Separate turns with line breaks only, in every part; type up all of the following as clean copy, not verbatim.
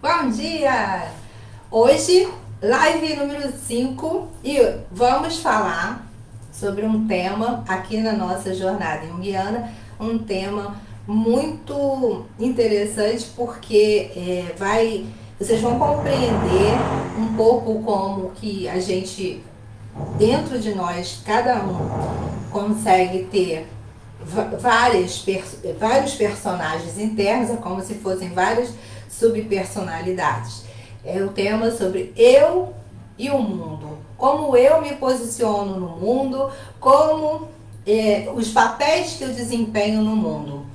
Bom dia! Hoje, live número 5 e vamos falar sobre um tema aqui na nossa jornada junguiana, um tema muito interessante porque vocês vão compreender um pouco como que a gente, dentro de nós, cada um consegue ter vários personagens internos, é como se fossem várias subpersonalidades. É o tema sobre eu e o mundo, como eu me posiciono no mundo, como os papéis que eu desempenho no mundo.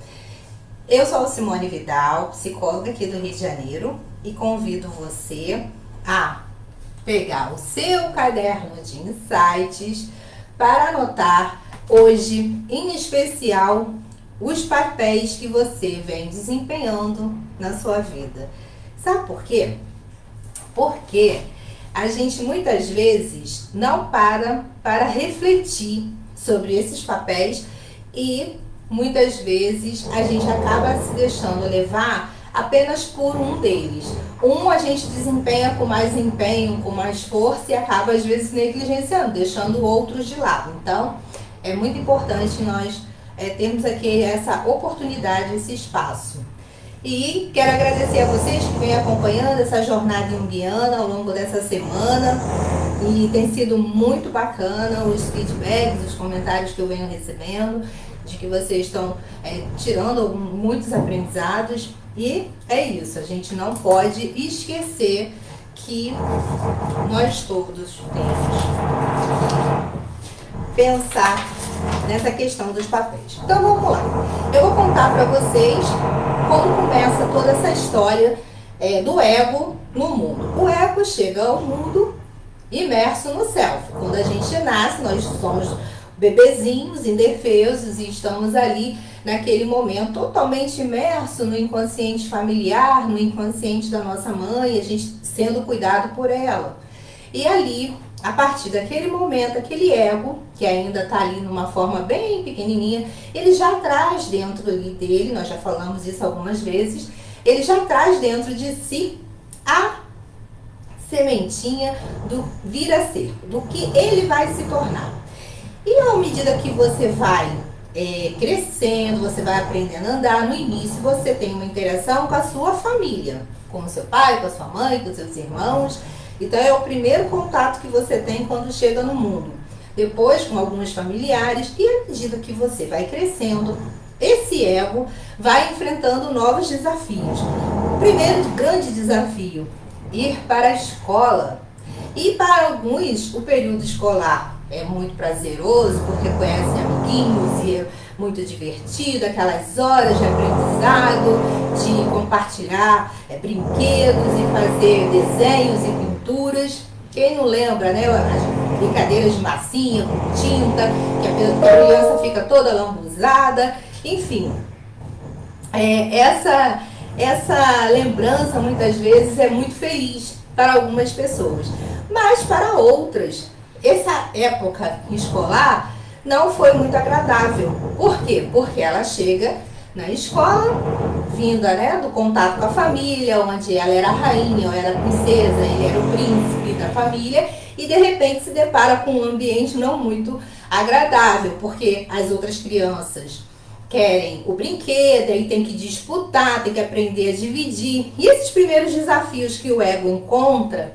Eu sou a Simone Vidal, psicóloga aqui do Rio de Janeiro, e convido você a pegar o seu caderno de insights para anotar hoje, em especial, os papéis que você vem desempenhando na sua vida. Sabe por quê? Porque a gente muitas vezes não para refletir sobre esses papéis e muitas vezes a gente acaba se deixando levar apenas por um deles. Um a gente desempenha com mais empenho, com mais força e acaba às vezes negligenciando, deixando outros de lado. Então, é muito importante nós termos aqui essa oportunidade, esse espaço. E quero agradecer a vocês que vêm acompanhando essa jornada junguiana ao longo dessa semana. E tem sido muito bacana os feedbacks, os comentários que eu venho recebendo, de que vocês estão tirando muitos aprendizados. E é isso, a gente não pode esquecer que nós todos temos pensar nessa questão dos papéis. Então vamos lá. Eu vou contar para vocês como começa toda essa história do ego no mundo. O ego chega ao mundo imerso no self. Quando a gente nasce, nós somos bebezinhos, indefesos e estamos ali naquele momento totalmente imerso no inconsciente familiar, no inconsciente da nossa mãe, a gente sendo cuidado por ela. E ali, a partir daquele momento, aquele ego, que ainda está ali numa forma bem pequenininha, ele já traz dentro dele, nós já falamos isso algumas vezes, ele já traz dentro de si a sementinha do vir a ser, do que ele vai se tornar. E à medida que você vai crescendo, você vai aprendendo a andar, no início você tem uma interação com a sua família, com o seu pai, com a sua mãe, com os seus irmãos. Então é o primeiro contato que você tem quando chega no mundo. Depois com alguns familiares e à medida que você vai crescendo, esse ego vai enfrentando novos desafios. O primeiro grande desafio, ir para a escola. E para alguns o período escolar é muito prazeroso porque conhecem amiguinhos e é muito divertido, aquelas horas de aprendizado, de compartilhar brinquedos e fazer desenhos e pinturas. Quem não lembra, né? As brincadeiras de massinha com tinta, que a criança fica toda lambuzada, enfim. Essa lembrança muitas vezes é muito feliz para algumas pessoas, mas para outras, essa época escolar não foi muito agradável. Por quê? Porque ela chega na escola, vinda do contato com a família, onde ela era a rainha, ou era a princesa, ele era o príncipe da família, e de repente se depara com um ambiente não muito agradável, porque as outras crianças querem o brinquedo, aí tem que disputar, tem que aprender a dividir. E esses primeiros desafios que o ego encontra,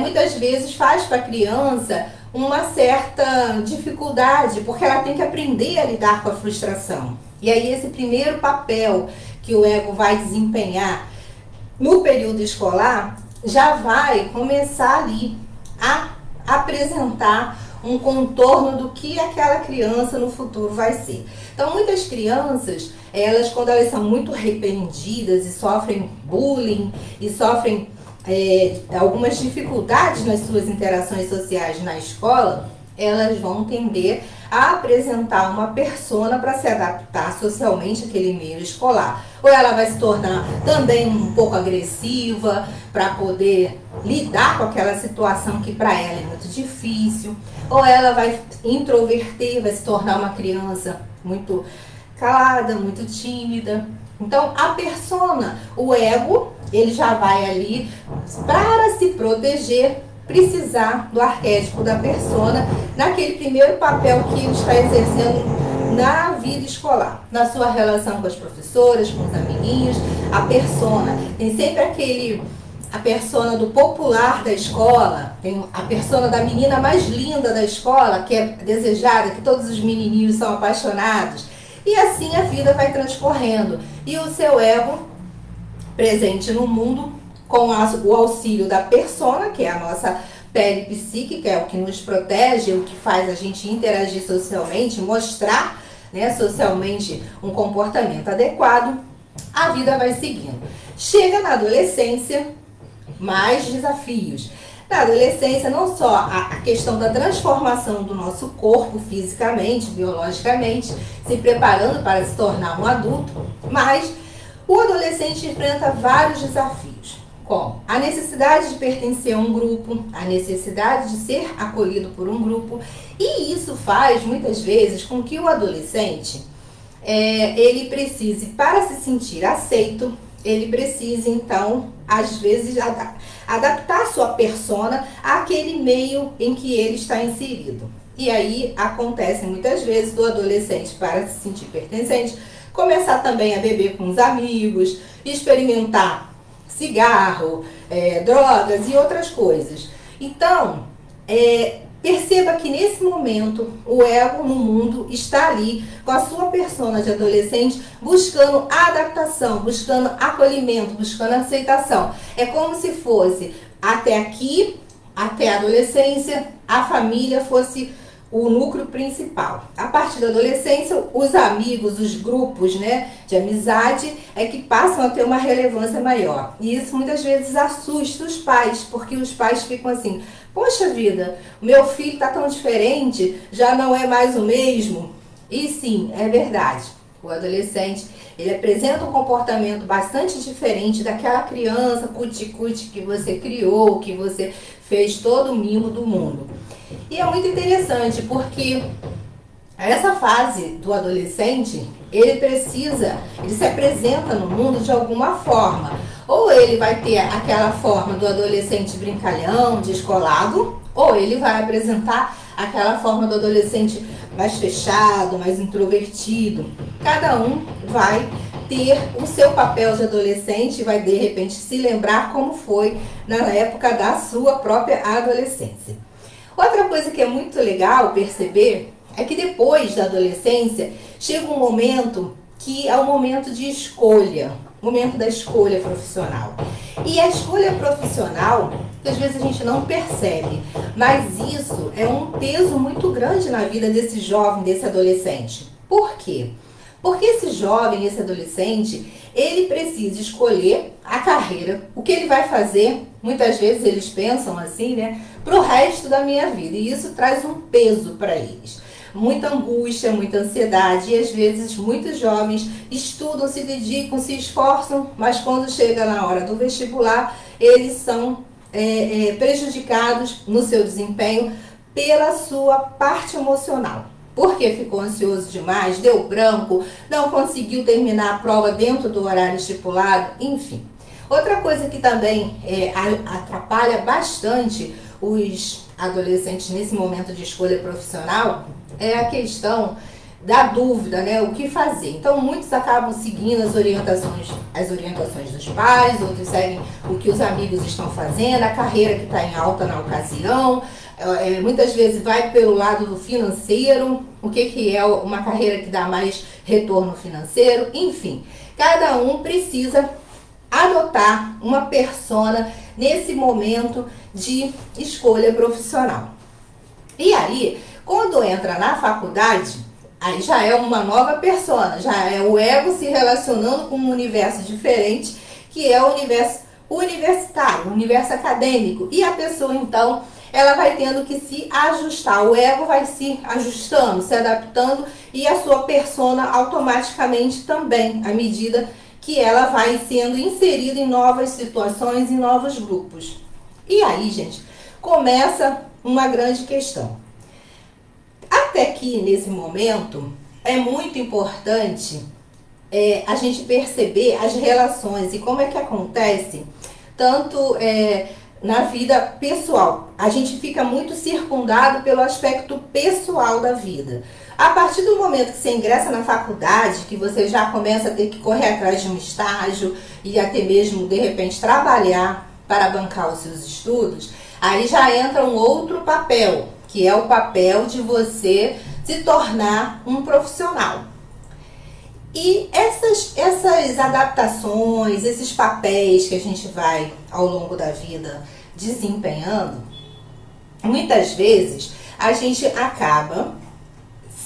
muitas vezes faz para a criança uma certa dificuldade, porque ela tem que aprender a lidar com a frustração. E aí esse primeiro papel que o ego vai desempenhar no período escolar já vai começar ali a apresentar um contorno do que aquela criança no futuro vai ser. Então muitas crianças, quando elas são muito repreendidas e sofrem bullying e sofrem algumas dificuldades nas suas interações sociais na escola, elas vão tender a apresentar uma persona para se adaptar socialmente àquele meio escolar. Ou ela vai se tornar também um pouco agressiva para poder lidar com aquela situação que para ela é muito difícil. Ou ela vai introverter, vai se tornar uma criança muito calada, muito tímida. Então, a persona, o ego, ele já vai ali, para se proteger, precisar do arquétipo da persona naquele primeiro papel que ele está exercendo na vida escolar, na sua relação com as professoras, com os amiguinhos. A persona tem sempre a persona do popular da escola, tem a persona da menina mais linda da escola, que é desejada, que todos os menininhos são apaixonados. E assim a vida vai transcorrendo. E o seu ego, presente no mundo, com o auxílio da persona, que é a nossa pele psíquica, é o que nos protege, o que faz a gente interagir socialmente, mostrar, né, socialmente um comportamento adequado, a vida vai seguindo. Chega na adolescência, mais desafios. Na adolescência, não só a questão da transformação do nosso corpo fisicamente, biologicamente, se preparando para se tornar um adulto, mas o adolescente enfrenta vários desafios, como a necessidade de pertencer a um grupo, a necessidade de ser acolhido por um grupo, e isso faz, muitas vezes, com que o adolescente, ele precise, para se sentir aceito, ele precisa, então, às vezes, adaptar sua persona àquele meio em que ele está inserido. E aí acontece muitas vezes do adolescente, para se sentir pertencente, começar também a beber com os amigos, experimentar cigarro, drogas e outras coisas. Então, perceba que nesse momento o ego no mundo está ali com a sua persona de adolescente buscando adaptação, buscando acolhimento, buscando aceitação. É como se fosse até aqui, até a adolescência, a família fosse o núcleo principal. A partir da adolescência, os amigos, os grupos, né, de amizade é que passam a ter uma relevância maior. E isso muitas vezes assusta os pais, porque os pais ficam assim: poxa vida, o meu filho está tão diferente, já não é mais o mesmo. E sim, é verdade. O adolescente, ele apresenta um comportamento bastante diferente daquela criança cuti-cuti que você criou, que você fez todo o mimo do mundo. E é muito interessante porque essa fase do adolescente, ele se apresenta no mundo de alguma forma. Ou ele vai ter aquela forma do adolescente brincalhão, descolado, ou ele vai apresentar aquela forma do adolescente mais fechado, mais introvertido. Cada um vai ter o seu papel de adolescente e vai de repente se lembrar como foi na época da sua própria adolescência. Outra coisa que é muito legal perceber é que depois da adolescência chega um momento que é o momento de escolha, o momento da escolha profissional. E a escolha profissional, que às vezes a gente não percebe, mas isso é um peso muito grande na vida desse jovem, desse adolescente. Por quê? Porque esse jovem, esse adolescente, ele precisa escolher a carreira, o que ele vai fazer. Muitas vezes eles pensam assim, né, para o resto da minha vida. E isso traz um peso para eles. Muita angústia, muita ansiedade. E às vezes muitos jovens estudam, se dedicam, se esforçam, mas quando chega na hora do vestibular, eles são prejudicados no seu desempenho pela sua parte emocional. Porque ficou ansioso demais, deu branco, não conseguiu terminar a prova dentro do horário estipulado, enfim. Outra coisa que também atrapalha bastante os adolescentes nesse momento de escolha profissional é a questão da dúvida, né? O que fazer. Então, muitos acabam seguindo as orientações dos pais, outros seguem o que os amigos estão fazendo, a carreira que está em alta na ocasião. Muitas vezes vai pelo lado do financeiro, o que é uma carreira que dá mais retorno financeiro, enfim. Cada um precisa adotar uma persona nesse momento de escolha profissional. E aí, quando entra na faculdade, aí já é uma nova persona, já é o ego se relacionando com um universo diferente, que é o universo universitário, o universo acadêmico. E a pessoa, então, ela vai tendo que se ajustar, o ego vai se ajustando, se adaptando, e a sua persona automaticamente também, à medida que ela vai sendo inserida em novas situações, em novos grupos. E aí, gente, começa uma grande questão. Até que, nesse momento, é muito importante a gente perceber as relações e como é que acontece, tanto na vida pessoal. A gente fica muito circundado pelo aspecto pessoal da vida. A partir do momento que você ingressa na faculdade, que você já começa a ter que correr atrás de um estágio e até mesmo, de repente, trabalhar para bancar os seus estudos, aí já entra um outro papel, que é o papel de você se tornar um profissional. E essas adaptações, esses papéis que a gente vai ao longo da vida desempenhando, muitas vezes a gente acaba,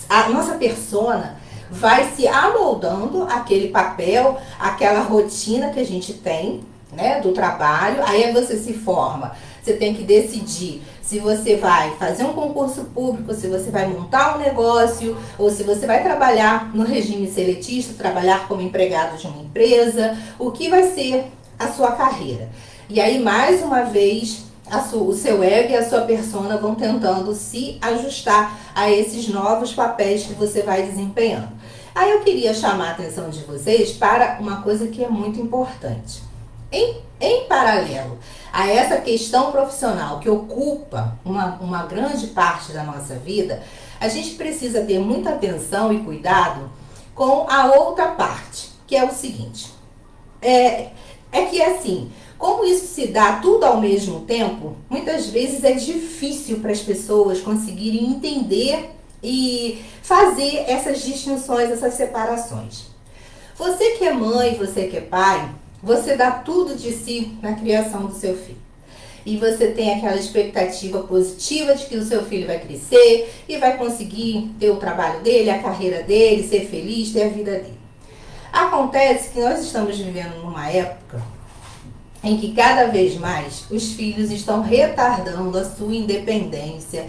a nossa persona vai se amoldando àquele papel, àquela rotina que a gente tem, né, do trabalho. Aí você se forma, você tem que decidir se você vai fazer um concurso público, se você vai montar um negócio, ou se você vai trabalhar no regime seletista, trabalhar como empregado de uma empresa, o que vai ser a sua carreira. E aí, mais uma vez, o seu ego e a sua persona vão tentando se ajustar a esses novos papéis que você vai desempenhando. Aí eu queria chamar a atenção de vocês para uma coisa que é muito importante. Em paralelo a essa questão profissional que ocupa uma grande parte da nossa vida, a gente precisa ter muita atenção e cuidado com a outra parte, que é o seguinte, que assim, como isso se dá tudo ao mesmo tempo, muitas vezes é difícil para as pessoas conseguirem entender e fazer essas distinções, essas separações. Você que é mãe, você que é pai, você dá tudo de si na criação do seu filho. E você tem aquela expectativa positiva de que o seu filho vai crescer e vai conseguir ter o trabalho dele, a carreira dele, ser feliz, ter a vida dele. Acontece que nós estamos vivendo numa época em que cada vez mais os filhos estão retardando a sua independência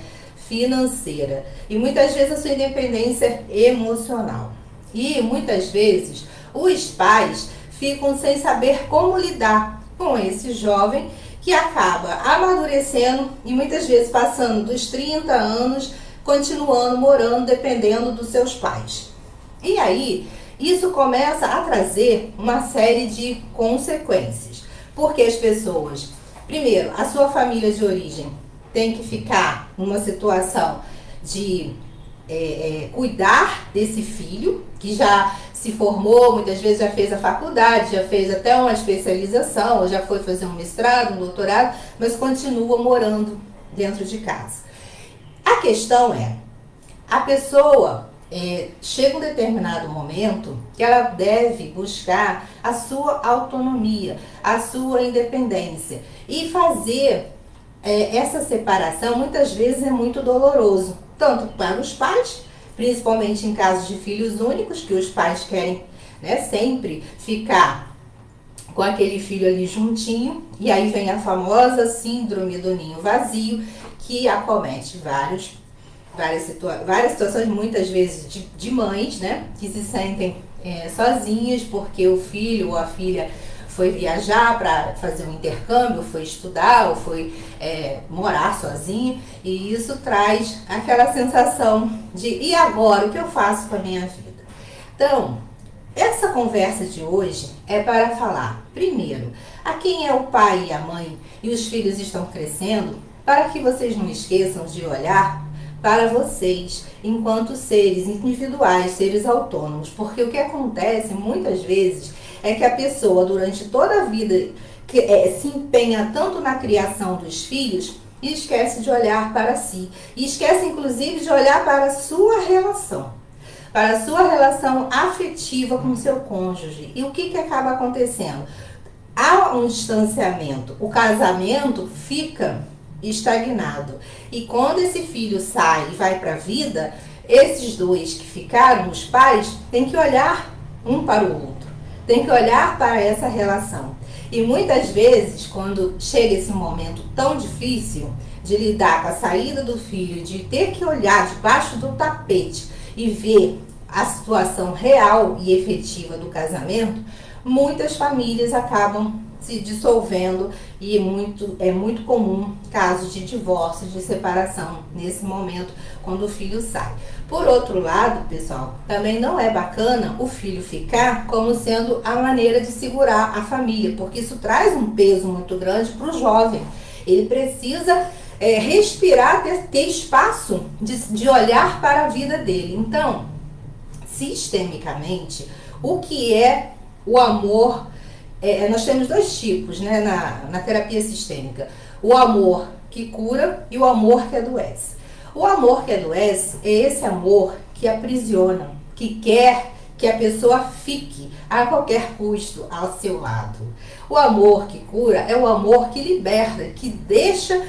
financeira e muitas vezes a sua independência emocional. E muitas vezes os pais ficam sem saber como lidar com esse jovem que acaba amadurecendo e muitas vezes passando dos 30 anos, continuando morando, dependendo dos seus pais. E aí, isso começa a trazer uma série de consequências. Porque as pessoas, primeiro, a sua família de origem tem que ficar numa situação de cuidar desse filho, que já se formou, muitas vezes já fez a faculdade, já fez até uma especialização, ou já foi fazer um mestrado, um doutorado, mas continua morando dentro de casa. A questão é, a pessoa chega um determinado momento que ela deve buscar a sua autonomia, a sua independência. E fazer essa separação muitas vezes é muito doloroso, tanto para os pais, principalmente em casos de filhos únicos, que os pais querem, né, sempre ficar com aquele filho ali juntinho, e aí vem a famosa síndrome do ninho vazio, que acomete várias situações, muitas vezes de mães, né, que se sentem sozinhas porque o filho ou a filha foi viajar para fazer um intercâmbio, foi estudar ou foi morar sozinho, e isso traz aquela sensação de e agora, o que eu faço com a minha vida? Então, essa conversa de hoje é para falar, primeiro, a quem é o pai e a mãe e os filhos estão crescendo, para que vocês não esqueçam de olhar para vocês enquanto seres individuais, seres autônomos, porque o que acontece muitas vezes é que a pessoa durante toda a vida se empenha tanto na criação dos filhos e esquece de olhar para si, e esquece inclusive de olhar para a sua relação, para a sua relação afetiva com o seu cônjuge. E o que acaba acontecendo? Há um distanciamento, o casamento fica estagnado. E quando esse filho sai e vai para a vida, esses dois que ficaram, os pais, têm que olhar um para o outro, têm que olhar para essa relação. E muitas vezes, quando chega esse momento tão difícil de lidar com a saída do filho, de ter que olhar debaixo do tapete e ver a situação real e efetiva do casamento, muitas famílias acabam se dissolvendo e é muito comum casos de divórcio, de separação nesse momento quando o filho sai. Por outro lado, pessoal, também não é bacana o filho ficar como sendo a maneira de segurar a família, porque isso traz um peso muito grande para o jovem. Ele precisa respirar, ter espaço de olhar para a vida dele. Então, sistemicamente, o que é o amor? Nós temos dois tipos, né, na terapia sistêmica: o amor que cura e o amor que adoece. O amor que adoece é esse amor que aprisiona, que quer que a pessoa fique a qualquer custo ao seu lado. O amor que cura é o amor que liberta, que deixa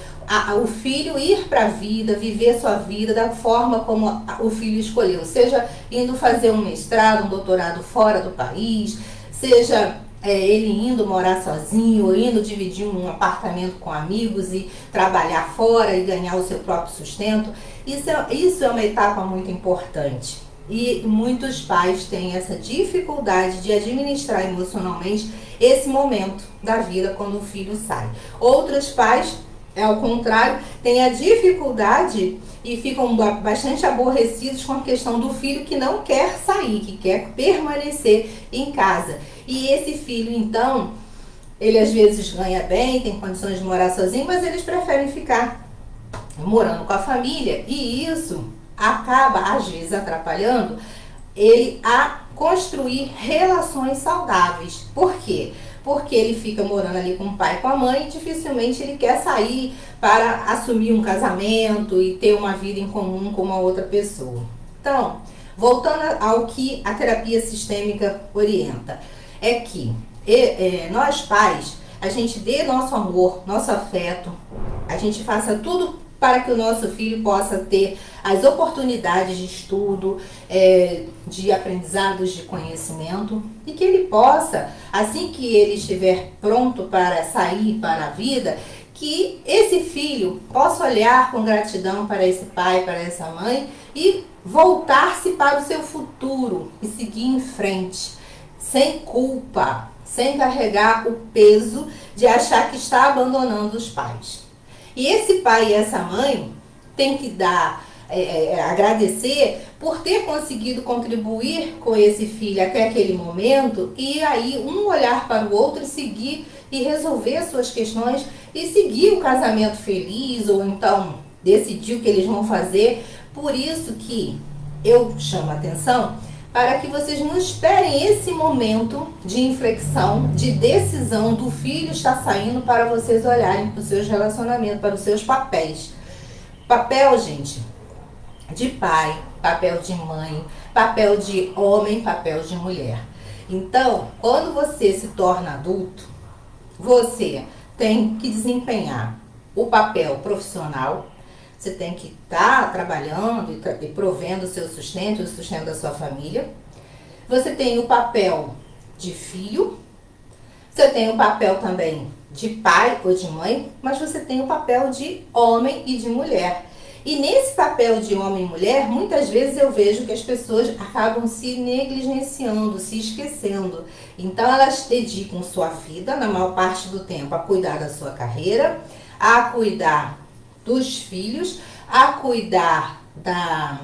o filho ir para a vida, viver sua vida da forma como o filho escolheu, seja indo fazer um mestrado, um doutorado fora do país, seja ele indo morar sozinho, ou indo dividir um apartamento com amigos e trabalhar fora e ganhar o seu próprio sustento. Isso é uma etapa muito importante. E muitos pais têm essa dificuldade de administrar emocionalmente esse momento da vida quando o filho sai. Outros pais, ao contrário, têm a dificuldade e ficam bastante aborrecidos com a questão do filho que não quer sair, que quer permanecer em casa. E esse filho, então, ele às vezes ganha bem, tem condições de morar sozinho, mas eles preferem ficar morando com a família, e isso acaba, às vezes, atrapalhando ele a construir relações saudáveis. Por quê? Porque ele fica morando ali com o pai e com a mãe e dificilmente ele quer sair para assumir um casamento e ter uma vida em comum com uma outra pessoa. Então, voltando ao que a terapia sistêmica orienta, é que nós pais, a gente dê nosso amor, nosso afeto, a gente faça tudo para que o nosso filho possa ter as oportunidades de estudo, de aprendizados, de conhecimento, e que ele possa, assim que ele estiver pronto para sair para a vida, que esse filho possa olhar com gratidão para esse pai, para essa mãe e voltar-se para o seu futuro e seguir em frente, sem culpa, sem carregar o peso de achar que está abandonando os pais. E esse pai e essa mãe tem que agradecer por ter conseguido contribuir com esse filho até aquele momento, e aí um olhar para o outro e seguir e resolver suas questões e seguir o casamento feliz, ou então decidir o que eles vão fazer. Por isso que eu chamo a atenção para que vocês não esperem esse momento de inflexão, de decisão do filho estar saindo, para vocês olharem para os seus relacionamentos, para os seus papéis. Papel, gente, de pai, papel de mãe, papel de homem, papel de mulher. Então, quando você se torna adulto, você tem que desempenhar o papel profissional. Você tem que estar trabalhando e provendo o seu sustento, o sustento da sua família. Você tem o papel de filho. Você tem o papel também de pai ou de mãe, mas você tem o papel de homem e de mulher. E nesse papel de homem e mulher, muitas vezes eu vejo que as pessoas acabam se negligenciando, se esquecendo. Então elas dedicam sua vida, na maior parte do tempo, a cuidar da sua carreira, a cuidar dos filhos, a cuidar da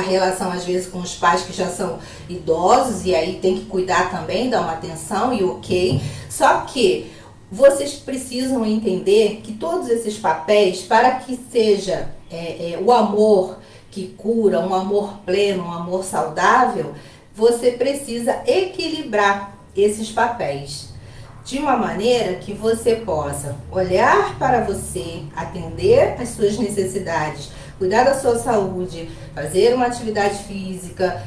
relação, às vezes, com os pais que já são idosos, e aí tem que cuidar também, dar uma atenção e ok. Só que vocês precisam entender que todos esses papéis, para que seja o amor que cura, um amor pleno, um amor saudável, você precisa equilibrar esses papéis de uma maneira que você possa olhar para você, atender às suas necessidades, cuidar da sua saúde, fazer uma atividade física,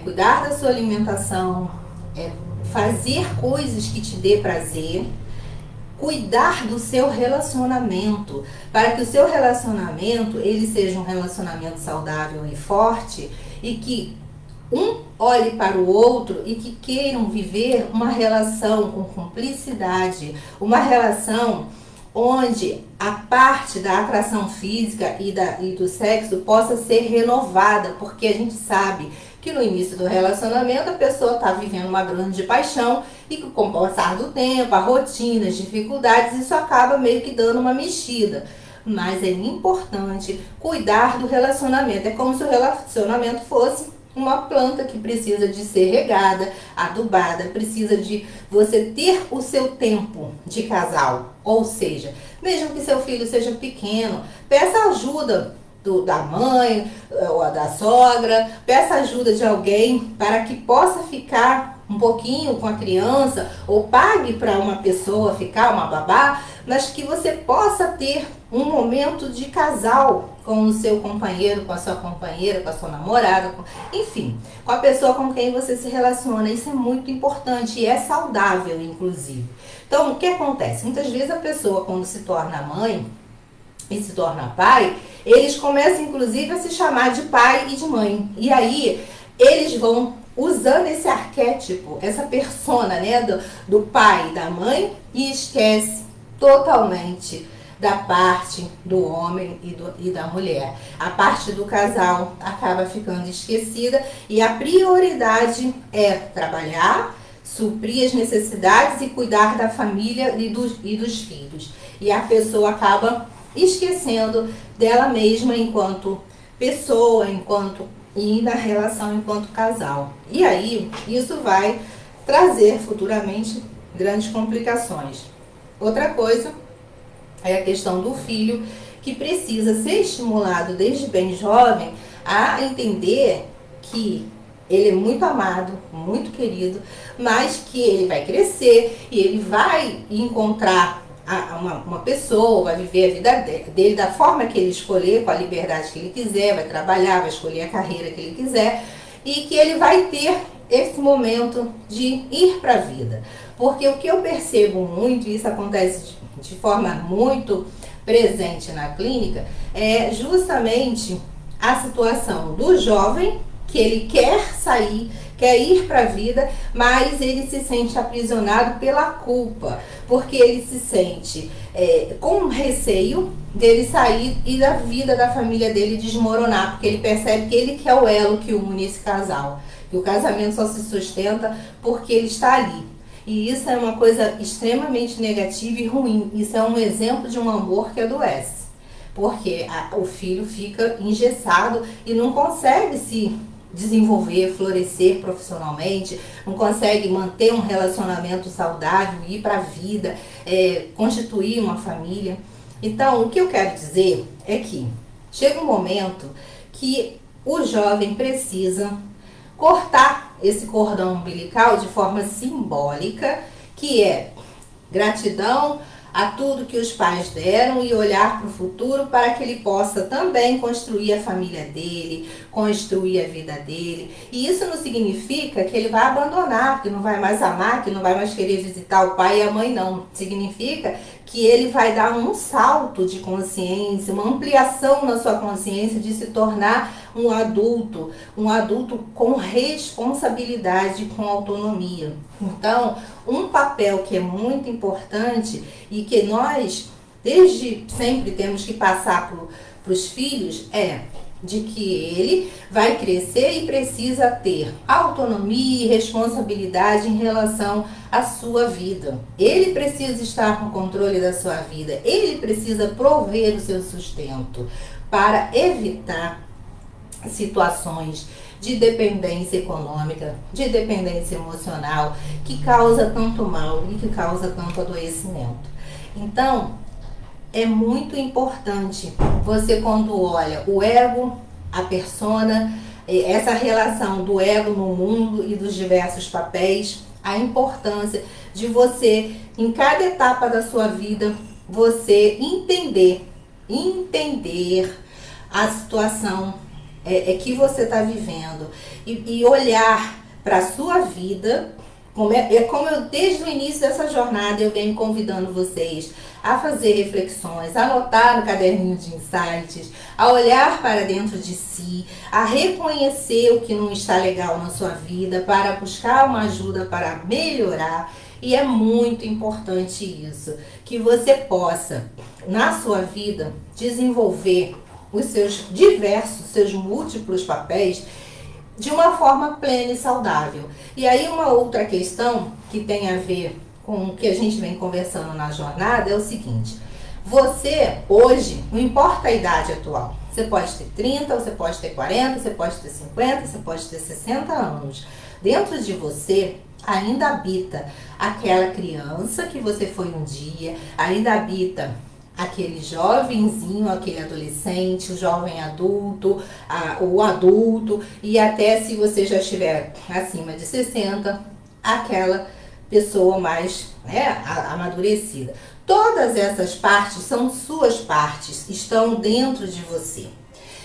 cuidar da sua alimentação, fazer coisas que te dê prazer, cuidar do seu relacionamento, para que o seu relacionamento ele seja um relacionamento saudável e forte, e que um olhe para o outro e que queiram viver uma relação com cumplicidade, uma relação onde a parte da atração física e do sexo possa ser renovada, porque a gente sabe que no início do relacionamento a pessoa está vivendo uma grande paixão e que com o passar do tempo, a rotina, as dificuldades, isso acaba meio que dando uma mexida. Mas é importante cuidar do relacionamento. É como se o relacionamento fosse uma planta que precisa de ser regada, adubada, precisa de você ter o seu tempo de casal. Ou seja, mesmo que seu filho seja pequeno, peça ajuda da mãe ou da sogra, peça ajuda de alguém para que possa ficar um pouquinho com a criança, ou pague para uma pessoa ficar, uma babá, mas que você possa ter um momento de casal com o seu companheiro, com a sua companheira, com a sua namorada, enfim, com a pessoa com quem você se relaciona. Isso é muito importante e é saudável, inclusive. Então, o que acontece? Muitas vezes a pessoa, quando se torna mãe e se torna pai, eles começam, inclusive, a se chamar de pai e de mãe. E aí, eles vão usando esse arquétipo, essa persona, né, do pai e da mãe, e esquece totalmente da parte do homem e da mulher. A parte do casal acaba ficando esquecida e a prioridade é trabalhar, suprir as necessidades e cuidar da família e dos filhos. E a pessoa acaba esquecendo dela mesma enquanto pessoa, e na relação enquanto casal. E aí, isso vai trazer futuramente grandes complicações. Outra coisa é a questão do filho, que precisa ser estimulado desde bem jovem a entender que ele é muito amado, muito querido, mas que ele vai crescer e ele vai encontrar uma pessoa, vai viver a vida dele da forma que ele escolher, com a liberdade que ele quiser, vai trabalhar, vai escolher a carreira que ele quiser, e que ele vai ter esse momento de ir para a vida. Porque o que eu percebo muito, e isso acontece de forma muito presente na clínica, é justamente a situação do jovem, que ele quer sair, quer ir para a vida, mas ele se sente aprisionado pela culpa, porque ele se sente com receio dele sair e da vida da família dele desmoronar, porque ele percebe que ele que é o elo que une esse casal, e o casamento só se sustenta porque ele está ali. E isso é uma coisa extremamente negativa e ruim. Isso é um exemplo de um amor que adoece, porque o filho fica engessado e não consegue se desenvolver, florescer profissionalmente, não consegue manter um relacionamento saudável, ir para a vida, constituir uma família. Então, o que eu quero dizer é que chega um momento que o jovem precisa cortar esse cordão umbilical de forma simbólica, que é gratidão a tudo que os pais deram e olhar para o futuro para que ele possa também construir a família dele, construir a vida dele. E isso não significa que ele vai abandonar, que não vai mais amar, que não vai mais querer visitar o pai e a mãe, não. Significa que ele vai dar um salto de consciência, uma ampliação na sua consciência de se tornar um adulto com responsabilidade, com autonomia. Então, um papel que é muito importante e que nós, desde sempre, temos que passar para os filhos é de que ele vai crescer e precisa ter autonomia e responsabilidade em relação à sua vida. Ele precisa estar com o controle da sua vida, ele precisa prover o seu sustento para evitar situações de dependência econômica, de dependência emocional, que causa tanto mal e que causa tanto adoecimento. Então, é muito importante você, quando olha o ego, a persona, essa relação do ego no mundo e dos diversos papéis, a importância de você, em cada etapa da sua vida, você entender a situação que você está vivendo e olhar para a sua vida. Como eu, desde o início dessa jornada, eu venho convidando vocês a fazer reflexões, a anotar no caderninho de insights, a olhar para dentro de si, a reconhecer o que não está legal na sua vida, para buscar uma ajuda para melhorar. E é muito importante isso, que você possa, na sua vida, desenvolver os seus múltiplos papéis de uma forma plena e saudável. E aí uma outra questão que tem a ver com o que a gente vem conversando na jornada é o seguinte: você hoje, não importa a idade atual, você pode ter 30, você pode ter 40, você pode ter 50, você pode ter 60 anos. Dentro de você ainda habita aquela criança que você foi um dia, ainda habita aquele jovenzinho, aquele adolescente, o jovem adulto, o adulto, e até se você já estiver acima de 60, aquela pessoa mais, né, amadurecida. Todas essas partes são suas partes, estão dentro de você.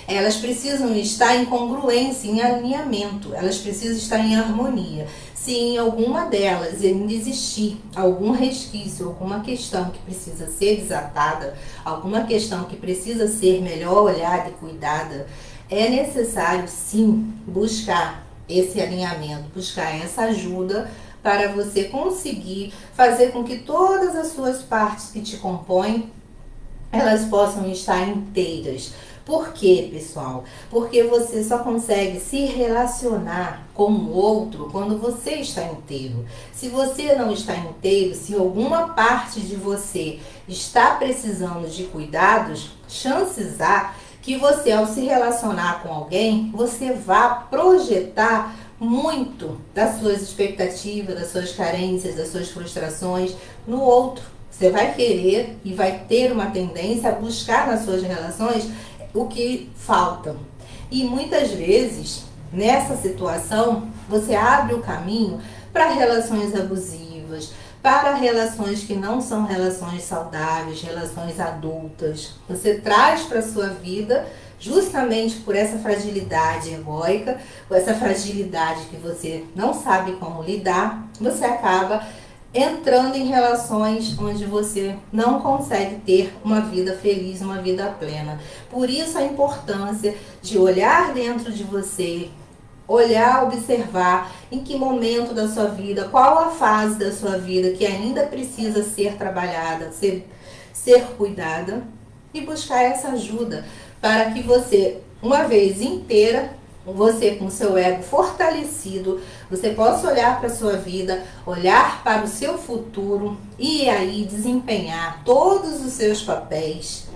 Elas precisam estar em congruência, em alinhamento, elas precisam estar em harmonia. Se em alguma delas ainda existir algum resquício, alguma questão que precisa ser desatada, alguma questão que precisa ser melhor olhada e cuidada, é necessário sim buscar esse alinhamento, buscar essa ajuda para você conseguir fazer com que todas as suas partes que te compõem, elas possam estar inteiras. Por quê, pessoal? Porque você só consegue se relacionar com o outro quando você está inteiro. Se você não está inteiro, se alguma parte de você está precisando de cuidados, chances há que você, ao se relacionar com alguém, você vá projetar muito das suas expectativas, das suas carências, das suas frustrações no outro. Você vai querer e vai ter uma tendência a buscar nas suas relações o que falta. E muitas vezes, nessa situação, você abre o caminho para relações abusivas, para relações que não são relações saudáveis, relações adultas. Você traz para a sua vida, justamente por essa fragilidade egóica, por essa fragilidade que você não sabe como lidar, você acaba entrando em relações onde você não consegue ter uma vida feliz, uma vida plena. Por isso a importância de olhar dentro de você, olhar, observar em que momento da sua vida, qual a fase da sua vida que ainda precisa ser trabalhada, ser cuidada, e buscar essa ajuda para que você, uma vez inteira, você com seu ego fortalecido, você possa olhar para a sua vida, olhar para o seu futuro e aí desempenhar todos os seus papéis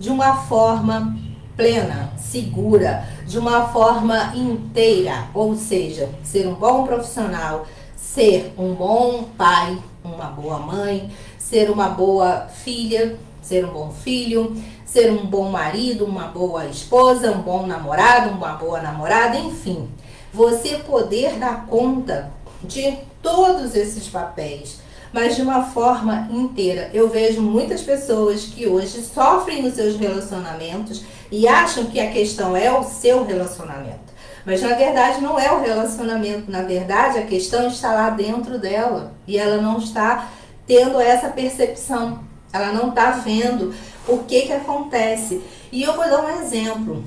de uma forma plena, segura, de uma forma inteira, ou seja, ser um bom profissional, ser um bom pai, uma boa mãe, ser uma boa filha, ser um bom filho, ser um bom marido, uma boa esposa, um bom namorado, uma boa namorada, enfim. Você poder dar conta de todos esses papéis, mas de uma forma inteira. Eu vejo muitas pessoas que hoje sofrem nos seus relacionamentos e acham que a questão é o seu relacionamento. Mas na verdade não é o relacionamento, na verdade a questão está lá dentro dela e ela não está tendo essa percepção, ela não está vendo o que acontece. E eu vou dar um exemplo.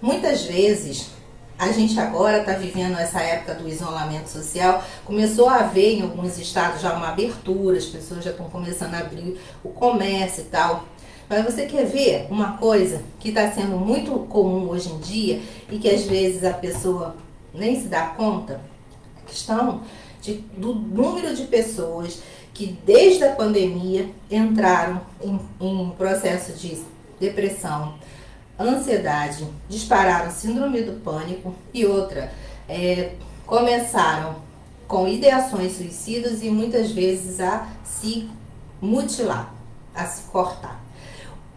Muitas vezes, a gente agora está vivendo essa época do isolamento social, começou a haver em alguns estados já uma abertura, as pessoas já estão começando a abrir o comércio e tal. Mas você quer ver uma coisa que está sendo muito comum hoje em dia e que às vezes a pessoa nem se dá conta? A questão do número de pessoas que desde a pandemia entraram em processo de depressão, ansiedade, dispararam síndrome do pânico e outra, começaram com ideações suicidas e muitas vezes a se mutilar, a se cortar.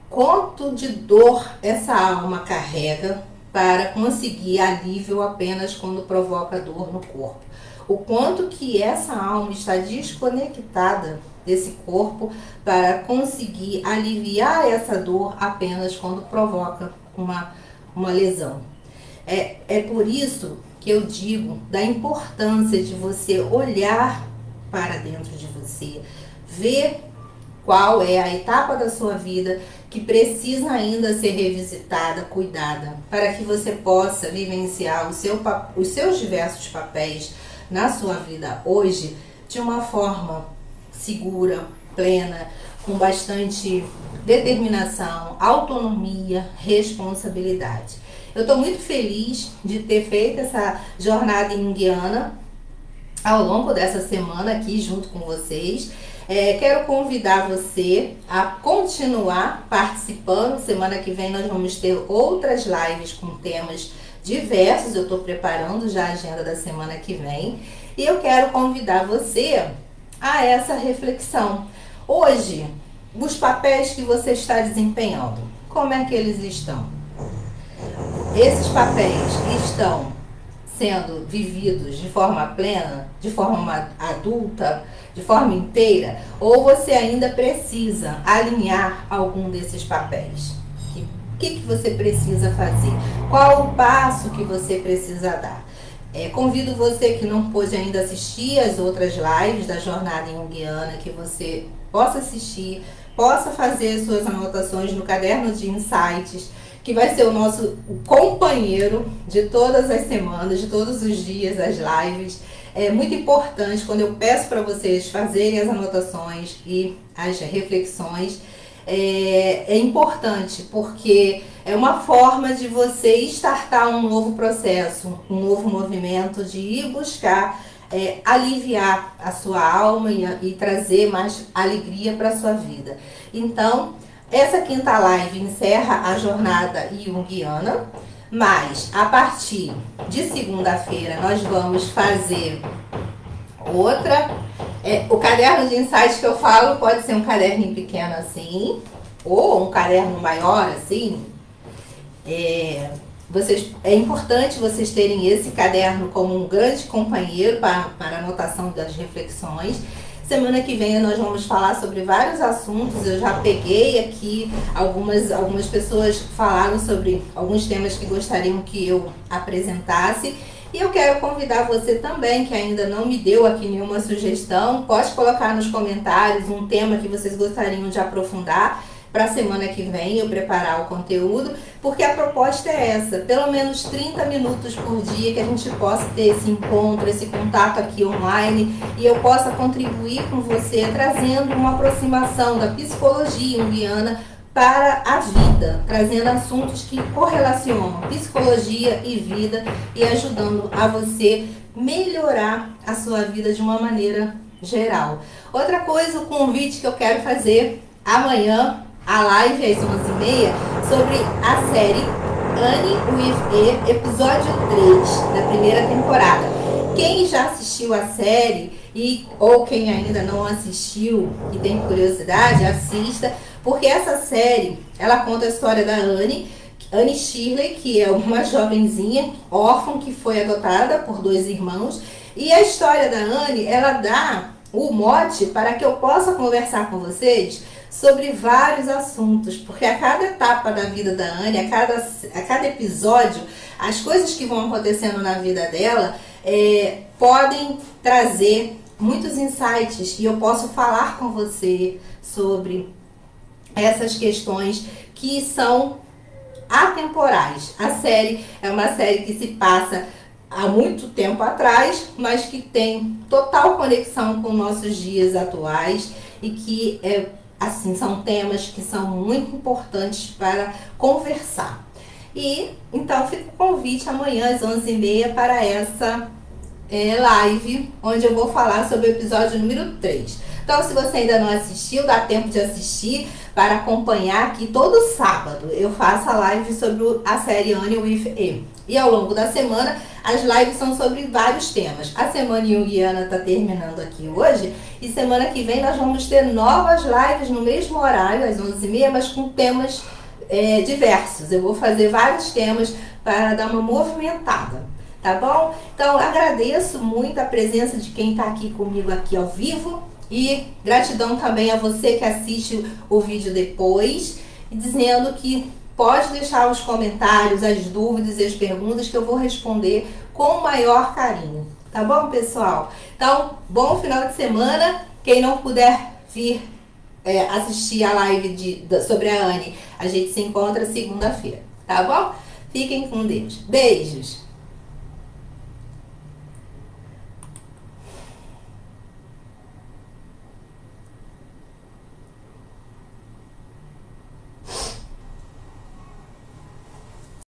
Quanto de dor essa alma carrega para conseguir alívio apenas quando provoca dor no corpo? O quanto que essa alma está desconectada desse corpo para conseguir aliviar essa dor apenas quando provoca uma lesão. É por isso que eu digo da importância de você olhar para dentro de você, ver qual é a etapa da sua vida que precisa ainda ser revisitada, cuidada, para que você possa vivenciar os seus diversos papéis na sua vida hoje de uma forma segura, plena, com bastante determinação, autonomia, responsabilidade. Eu estou muito feliz de ter feito essa jornada junguiana ao longo dessa semana aqui junto com vocês. Quero convidar você a continuar participando. Semana que vem nós vamos ter outras lives com temas diversos. Eu estou preparando já a agenda da semana que vem. E eu quero convidar você a essa reflexão. Hoje, os papéis que você está desempenhando, como é que eles estão? Esses papéis estão sendo vividos de forma plena, de forma adulta, de forma inteira, ou você ainda precisa alinhar algum desses papéis? O que você precisa fazer? Qual o passo que você precisa dar? Convido você que não pôde ainda assistir as outras lives da Jornada Junguiana, que você possa assistir, possa fazer suas anotações no caderno de insights, que vai ser o nosso companheiro de todas as semanas, de todos os dias, as lives. É muito importante quando eu peço para vocês fazerem as anotações e as reflexões. É importante porque é uma forma de você startar um novo processo, um novo movimento, de ir buscar aliviar a sua alma e trazer mais alegria para a sua vida. Então, essa quinta live encerra a jornada junguiana, mas a partir de segunda-feira nós vamos fazer outra. O caderno de insights que eu falo pode ser um caderninho pequeno assim, ou um caderno maior assim. É importante vocês terem esse caderno como um grande companheiro para anotação das reflexões. Semana que vem nós vamos falar sobre vários assuntos. Eu já peguei aqui, algumas pessoas falaram sobre alguns temas que gostariam que eu apresentasse. E eu quero convidar você também, que ainda não me deu aqui nenhuma sugestão, pode colocar nos comentários um tema que vocês gostariam de aprofundar para a semana que vem eu preparar o conteúdo, porque a proposta é essa, pelo menos 30 minutos por dia, que a gente possa ter esse encontro, esse contato aqui online, e eu possa contribuir com você, trazendo uma aproximação da psicologia junguiana para a vida, trazendo assuntos que correlacionam psicologia e vida e ajudando a você melhorar a sua vida de uma maneira geral. Outra coisa, o convite que eu quero fazer amanhã, a live às 11h30, sobre a série Annie with E, episódio 3 da primeira temporada. Quem já assistiu a série ou quem ainda não assistiu e tem curiosidade, assista, porque essa série, ela conta a história da Annie Shirley, que é uma jovenzinha órfã que foi adotada por 2 irmãos, e a história da Annie, ela dá o mote para que eu possa conversar com vocês sobre vários assuntos, porque a cada etapa da vida da Annie, a cada episódio, as coisas que vão acontecendo na vida dela podem trazer muitos insights, e eu posso falar com você sobre essas questões que são atemporais. A série é uma série que se passa há muito tempo atrás, mas que tem total conexão com nossos dias atuais e que assim, são temas que são muito importantes para conversar. E então fica o convite amanhã às 11h30 para essa live, onde eu vou falar sobre o episódio número 3. Então, se você ainda não assistiu, dá tempo de assistir para acompanhar aqui todo sábado. Eu faço a live sobre a série Annie with E. E ao longo da semana, as lives são sobre vários temas. A semana junguiana está terminando aqui hoje. E semana que vem nós vamos ter novas lives no mesmo horário, às 11h30, mas com temas diversos. Eu vou fazer vários temas para dar uma movimentada. Tá bom? Então, agradeço muito a presença de quem está aqui comigo aqui ao vivo. E gratidão também a você que assiste o vídeo depois, dizendo que pode deixar os comentários, as dúvidas e as perguntas que eu vou responder com o maior carinho. Tá bom, pessoal? Então, bom final de semana. Quem não puder vir assistir a live sobre a Annie, a gente se encontra segunda-feira. Tá bom? Fiquem com Deus. Beijos!